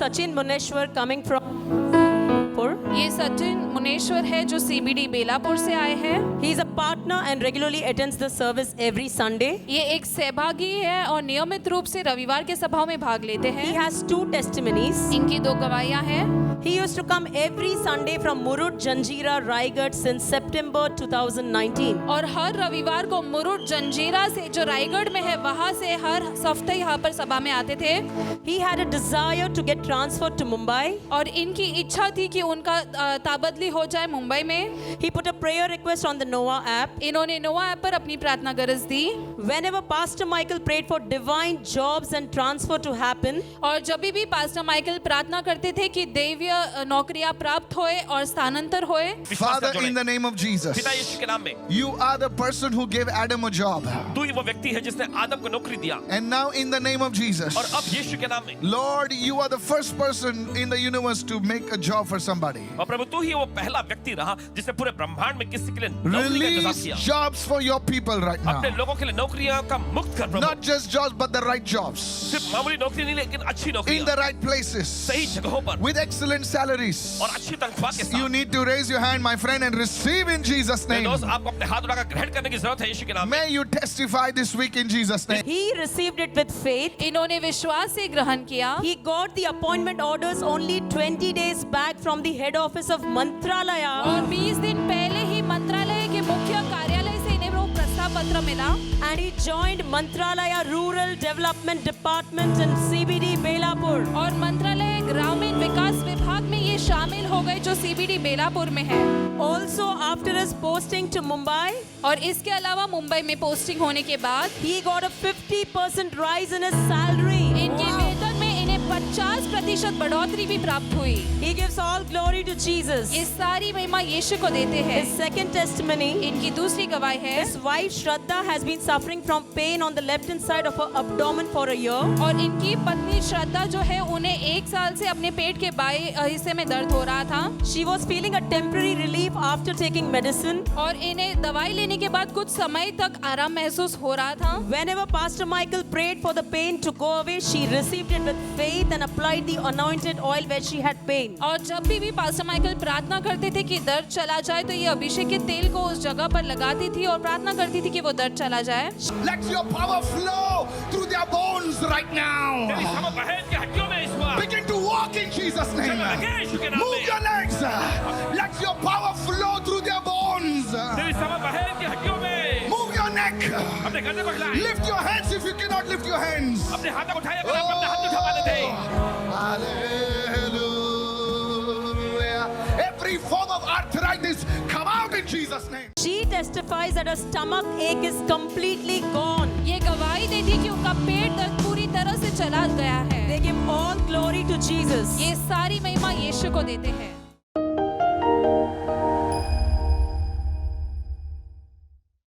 Sachin Muneshwar coming from ये सचिन मुनेश्वर है जो CBD बेलापुर से आए हैं। He is a partner and regularly attends the service every Sunday. ये एक सहभागी है और नियमित रूप से रविवार के सभाओं में भाग लेते He हैं। has 2 testimonies. इनकी 2 गवाहियां हैं। He used to come every Sunday from Murud, Janjira, Raigad since September 2019. और हर रविवार को मुरुड जंजीरा से जो रायगढ़ में है वहां से हर हफ्ते यहाँ पर सभा में आते थे। He had a desire to get transferred to Mumbai. और इनकी इच्छा थी कि उनका ताबदली हो जाए मुंबई में। He put a prayer request on the Noah app. इन्होंने नोवा ऐप पर अपनी प्रार्थना गरज दी। Whenever Pastor Michael prayed for divine jobs and transfer to happen, और जब भी पास्टर माइकल प्रार्थना करते थे कि दैवीय नौकरियां प्राप्त होए और स्थानांतर होए। Father, in the name of Jesus, पिता यीशु के नाम में you are the person who gave Adam a job. तू ही वो व्यक्ति है जिसने आदम को नौकरी दिया And now in the name of Jesus, और अब यीशु के नाम में Lord, you are the first person in the universe to make a job for somebody. और प्रभु तू ही वो पहला व्यक्ति रहा जिसने पूरे ब्रह्मांड में किसी के लिए नौकरी का इंतजाम Release किया। jobs for your people right now. अपने लोगों के लिए नौकरियां का मुक्त कर प्रभु। Not just jobs, but the right jobs. सिर्फ मामूली नौकरी नहीं लेकिन अच्छी In नौकरी the right places. सही जगहों पर With excellent salaries. और अच्छी तनख्वाह के You साथ। need to raise your hand, my friend, and receive in Jesus' मेरे name. दोस्त आपको अपने हाथ उठाकर ग्रहण करने की जरूरत है यीशु के नाम में। May you testify this week in Jesus' name. he received it with faith. इन्होंने विश्वास से ग्रहण किया। He got the appointment orders only 20 days back from the head office of Mantralaya. और 20 दिन पहले ही मंत्रालय के मुख्य कार्यालय से इन्हें वो प्रस्ताव पत्र मिला। And he joined Mantralaya Rural Development Department in CBD Belapur. और मंत्रालय ग्रामीण विकास विभाग में ये शामिल हो गए जो CBD बेलापुर में है। Also, after his posting to Mumbai, और इसके अलावा मुंबई में पोस्टिंग होने के बाद he got a 50% rise in his salary. इनके वेतन में इन्हें 50% बढ़ोतरी भी प्राप्त हुई। He gives all glory to Jesus. ये सारी महिमा यीशु को देते हैं। His second testimony, इनकी दूसरी गवाही है। his wife Shraddha has been suffering from pain on the left hand side of her abdomen for a year. और इनकी पत्नी श्रद्धा जो है उन्हें 1 साल से अपने पेट के बाएं हिस्से में दर्द हो रहा था। She was feeling a temporary relief after taking medicine. और इन्हें दवाई लेने के बाद कुछ समय तक आराम महसूस हो रहा था। Whenever Pastor Michael prayed for the pain to go away, she received it with faith and applied the anointed oil where she had pain. और जब भी पास्टर माइकल प्रार्थना करते थे कि दर्द चला जाए तो ये अभिषेक के तेल को उस जगह पर लगाती थी और प्रार्थना करती थी कि वो दर्द चला जाए। Let your power flow through their bones right now. तेरी समझ बहन की हड्डियों में इस बार Begin to walk in Jesus' name. चलो लगे यीशु के नाम Move में। your legs. Let your power flow through their bones. तेरी समझ बहन की हड्डियों में Move your neck. अपने कंधे को हिलाएं। Lift your hands if you cannot lift your hands. अपने हाथों को उठाइए अगर आप अपने हाथ नहीं उठा पाते थे। Hallelujah. Every form of arthritis come out in Jesus' name. She testifies that her stomach ache is completely gone. ये गवाही देती कि उनका पेट दर्द पूरी तरह से चला गया है। They give all glory to Jesus. ये सारी महिमा यीशु को देते हैं।